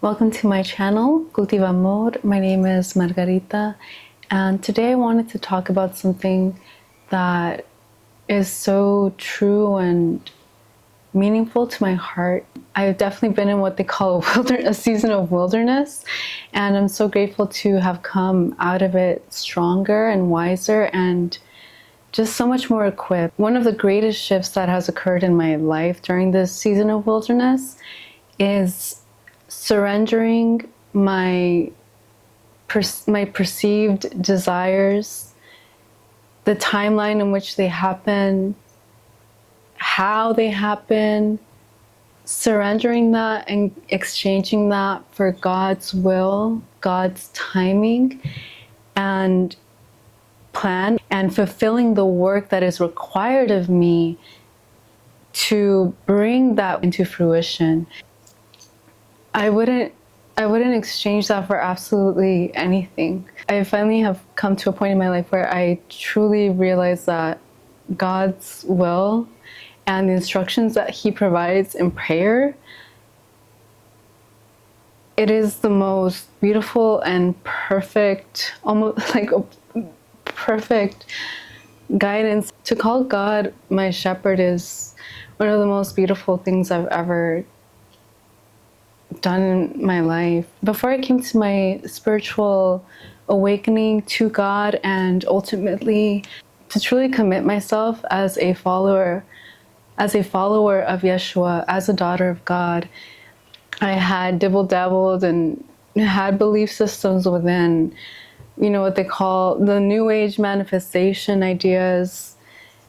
Welcome to my channel, Cultivation. My name is Margarita, and today I wanted to talk about something that is so true and meaningful to my heart. I've definitely been in what they call a season of wilderness, and I'm so grateful to have come out of it stronger and wiser and just so much more equipped. One of the greatest shifts that has occurred in my life during this season of wilderness is surrendering my perceived desires, the timeline in which they happen, how they happen, surrendering that and exchanging that for God's will, God's timing and plan, and fulfilling the work that is required of me to bring that into fruition. I wouldn't exchange that for absolutely anything. I finally have come to a point in my life where I truly realize that God's will and the instructions that He provides in prayer, it is the most beautiful and perfect, almost like a perfect guidance. To call God my shepherd is one of the most beautiful things I've ever done in my life. Before I came to my spiritual awakening to God and ultimately to truly commit myself as a follower of Yeshua, as a daughter of God, I had dibble-dabbled and had belief systems within, what they call the New Age manifestation ideas.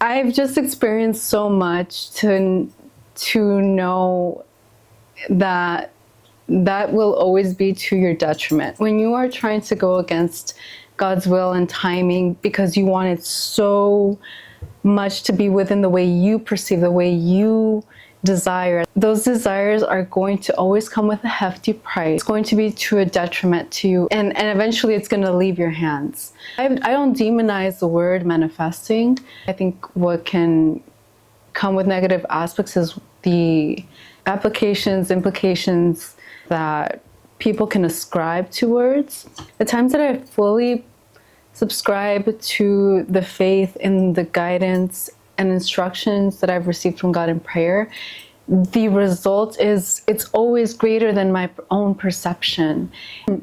I've just experienced so much to know that will always be to your detriment. When you are trying to go against God's will and timing because you want it so much to be within the way you perceive, the way you desire, those desires are going to always come with a hefty price. It's going to be to a detriment to you, and eventually it's going to leave your hands. I don't demonize the word manifesting. I think what can come with negative aspects is the implications that people can ascribe to words. The times that I fully subscribe to the faith and the guidance and instructions that I've received from God in prayer, the result is it's always greater than my own perception.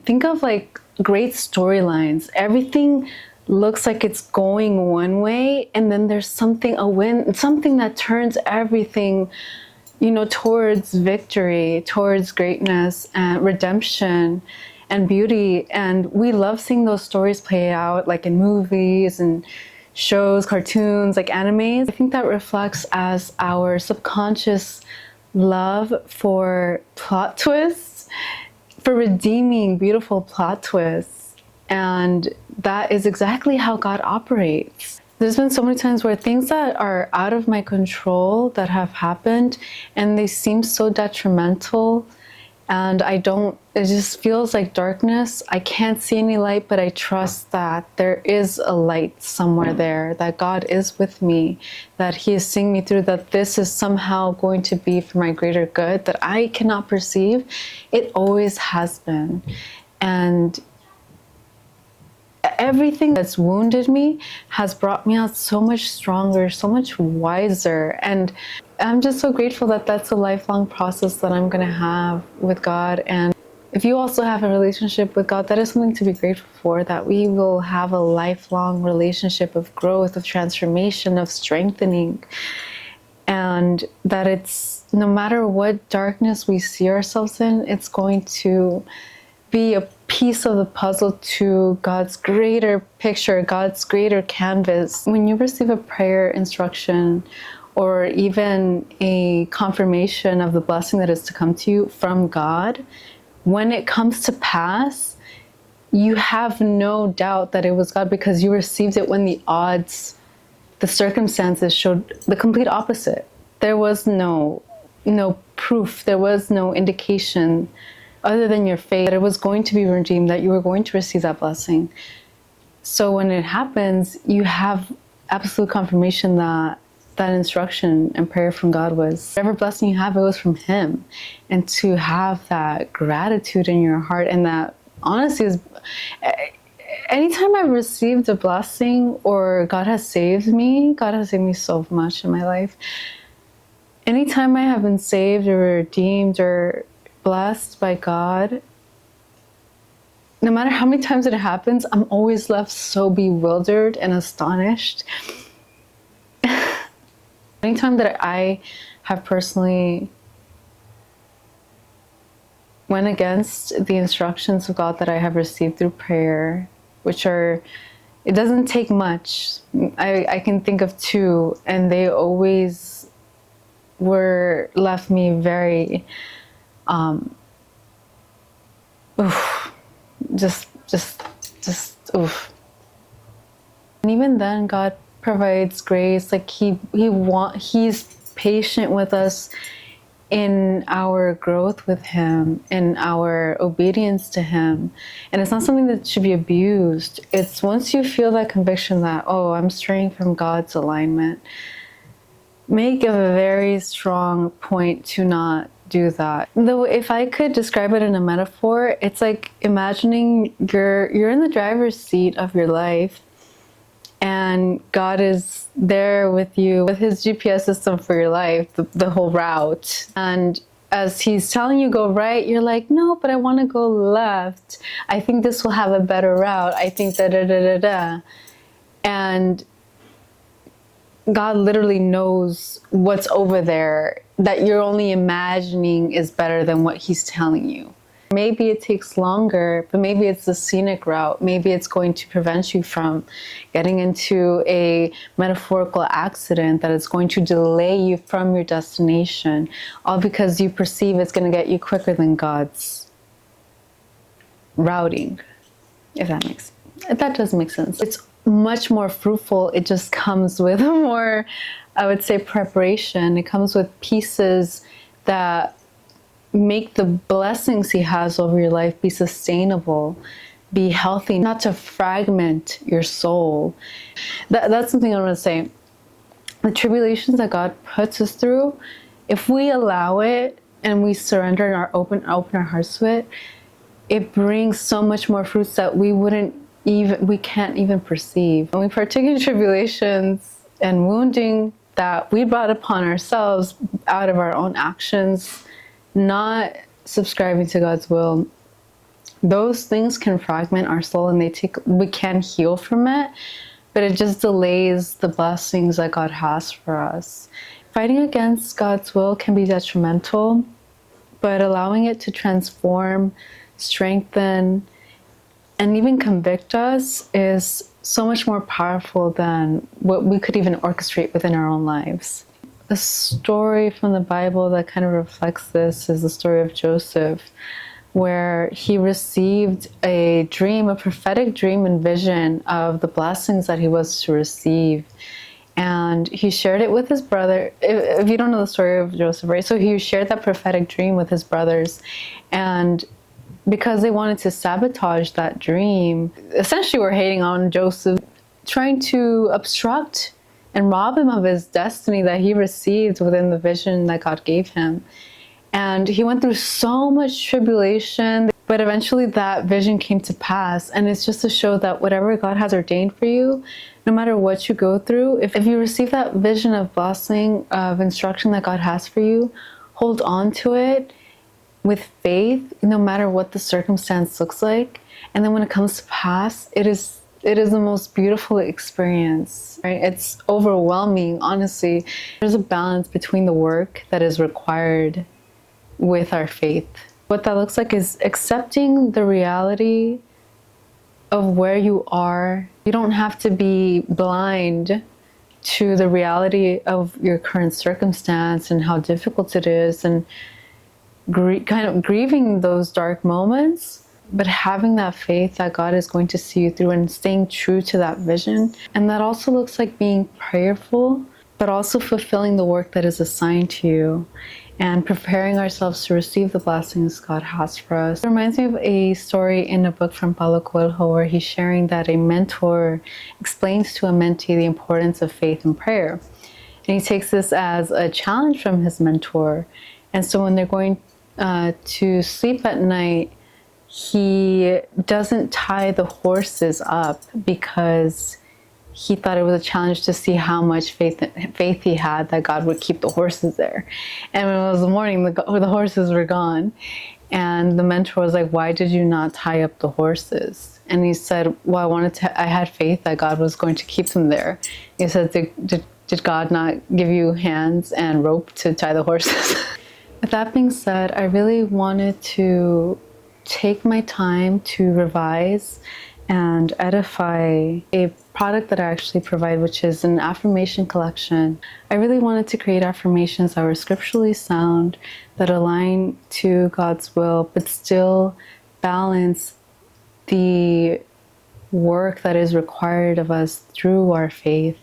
Think of like great storylines. Everything looks like it's going one way, and then there's something that turns everything towards victory, towards greatness and redemption and beauty. And we love seeing those stories play out, like in movies and shows, cartoons, like animes. I think that reflects as our subconscious love for plot twists, for redeeming beautiful plot twists. And that is exactly how God operates. There's been so many times where things that are out of my control that have happened and they seem so detrimental, and it just feels like darkness. I can't see any light, but I trust that there is a light somewhere there, that God is with me, that He is seeing me through, that this is somehow going to be for my greater good that I cannot perceive. It always has been. And everything that's wounded me has brought me out so much stronger, so much wiser. And I'm just so grateful that that's a lifelong process that I'm going to have with God. And if you also have a relationship with God, that is something to be grateful for, that we will have a lifelong relationship of growth, of transformation, of strengthening. And that it's no matter what darkness we see ourselves in, it's going to be a piece of the puzzle to God's greater picture, God's greater canvas. When you receive a prayer instruction or even a confirmation of the blessing that is to come to you from God, when it comes to pass, you have no doubt that it was God, because you received it when the circumstances showed the complete opposite. There was no proof, there was no indication other than your faith that it was going to be redeemed, that you were going to receive that blessing. So when it happens, you have absolute confirmation that that instruction and prayer from God was whatever blessing you have, it was from Him. And to have that gratitude in your heart, and that honestly is, anytime I've received a blessing or God has saved me so much in my life. Anytime I have been saved or redeemed or blessed by God, no matter how many times it happens, I'm always left so bewildered and astonished. Anytime that I have personally went against the instructions of God that I have received through prayer, which are, it doesn't take much. I can think of two, and they always left me very, just oof. And even then, God provides grace. Like He's patient with us in our growth with Him, in our obedience to Him. And it's not something that should be abused. It's once you feel that conviction that, oh, I'm straying from God's alignment, make a very strong point to not do that. Though if I could describe it in a metaphor, it's like imagining you're in the driver's seat of your life, and God is there with you with His GPS system for your life, the whole route. And as He's telling you go right, you're like, no, but I want to go left. I think this will have a better route. I think da da da da da. And God literally knows what's over there that you're only imagining is better than what He's telling you. Maybe it takes longer, but maybe it's the scenic route. Maybe it's going to prevent you from getting into a metaphorical accident that is going to delay you from your destination, all because you perceive it's going to get you quicker than God's routing, if that does make sense. It's much more fruitful. It just comes with more, I would say, preparation. It comes with pieces that make the blessings He has over your life be sustainable, be healthy, not to fragment your soul. That's something I want to say. The tribulations that God puts us through, if we allow it and we surrender and open our hearts to it, it brings so much more fruits that we can't even perceive. When we partake in tribulations and wounding that we brought upon ourselves out of our own actions, not subscribing to God's will, those things can fragment our soul, and we can heal from it, but it just delays the blessings that God has for us. Fighting against God's will can be detrimental, but allowing it to transform, strengthen, and even convict us is so much more powerful than what we could even orchestrate within our own lives. A story from the Bible that kind of reflects this is the story of Joseph, where he received a prophetic dream and vision of the blessings that he was to receive. And he shared it with his brother. If you don't know the story of Joseph, right? So he shared that prophetic dream with his brothers. And because they wanted to sabotage that dream, essentially were hating on Joseph, trying to obstruct and rob him of his destiny that he received within the vision that God gave him. And he went through so much tribulation, but eventually that vision came to pass. And it's just to show that whatever God has ordained for you, no matter what you go through, if you receive that vision of blessing, of instruction that God has for you, hold on to it with faith, no matter what the circumstance looks like. And then when it comes to pass, it is the most beautiful experience, right? It's overwhelming, honestly. There's a balance between the work that is required with our faith. What that looks like is accepting the reality of where you are. You don't have to be blind to the reality of your current circumstance and how difficult it is, and kind of grieving those dark moments, but having that faith that God is going to see you through and staying true to that vision. And that also looks like being prayerful, but also fulfilling the work that is assigned to you and preparing ourselves to receive the blessings God has for us. It reminds me of a story in a book from Paulo Coelho where he's sharing that a mentor explains to a mentee the importance of faith and prayer. And he takes this as a challenge from his mentor. And so when they're going to sleep at night, he doesn't tie the horses up because he thought it was a challenge to see how much faith he had that God would keep the horses there. And when it was the morning, the horses were gone. And the mentor was like, why did you not tie up the horses? And he said, well, I had faith that God was going to keep them there. He said, did God not give you hands and rope to tie the horses? With that being said, I really wanted to take my time to revise and edify a product that I actually provide, which is an affirmation collection. I really wanted to create affirmations that were scripturally sound, that align to God's will, but still balance the work that is required of us through our faith.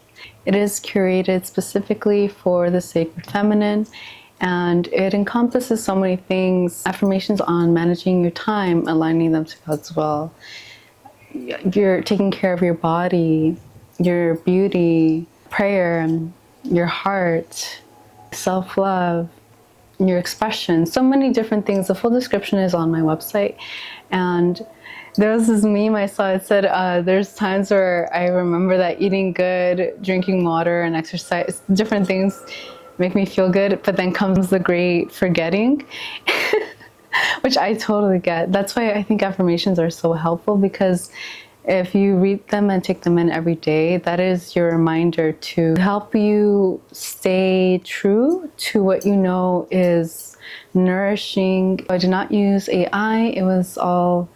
It is curated specifically for the sacred feminine, and it encompasses so many things. Affirmations on managing your time, aligning them to God's will. You're taking care of your body, your beauty, prayer, your heart, self-love, your expression, so many different things. The full description is on my website. And there was this meme I saw. It said, there's times where I remember that eating good, drinking water, and exercise, different things make me feel good, but then comes the great forgetting. Which I totally get. That's why I think affirmations are so helpful, because if you read them and take them in every day, that is your reminder to help you stay true to what you know is nourishing. I did not use AI. It was all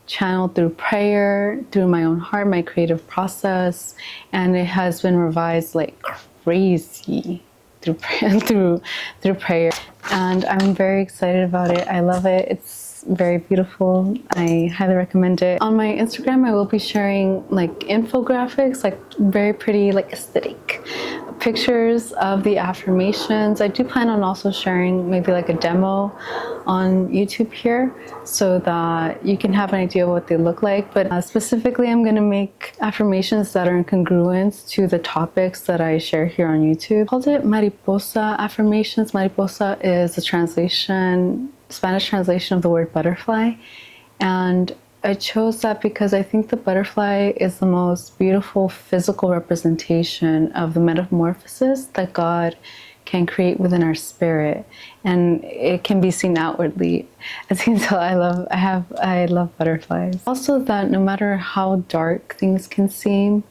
channeled through prayer, through my own heart, my creative process, and it has been revised like crazy through prayer. And I'm very excited about it. I love it. It's very beautiful. I highly recommend it. On my Instagram, I will be sharing like infographics, like very pretty, like aesthetic pictures of the affirmations. I do plan on also sharing maybe like a demo on YouTube here so that you can have an idea of what they look like. But specifically, I'm going to make affirmations that are in congruence to the topics that I share here on YouTube. I called it Mariposa affirmations. Mariposa is a Spanish translation of the word butterfly. And I chose that because I think the butterfly is the most beautiful physical representation of the metamorphosis that God can create within our spirit, and it can be seen outwardly. As you can tell, I love butterflies. Also, that no matter how dark things can seem,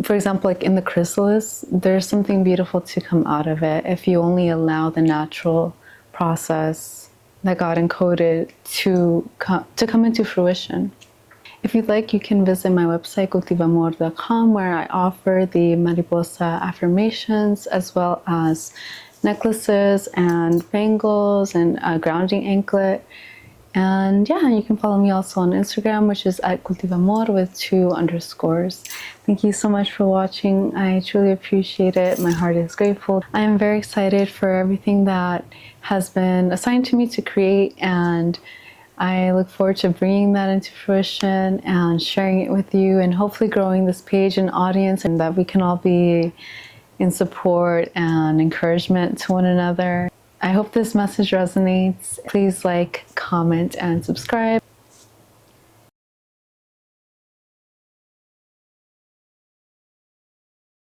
for example, like in the chrysalis, there's something beautiful to come out of it if you only allow the natural process that God encoded to come into fruition. If you'd like, you can visit my website, cultivamor.com, where I offer the Mariposa affirmations, as well as necklaces and bangles and a grounding anklet. And yeah, you can follow me also on Instagram, which is at Cultivamor with 2 underscores. Thank you so much for watching. I truly appreciate it. My heart is grateful. I am very excited for everything that has been assigned to me to create, and I look forward to bringing that into fruition and sharing it with you, and hopefully growing this page and audience, and that we can all be in support and encouragement to one another. I hope this message resonates. Please like, comment, and subscribe.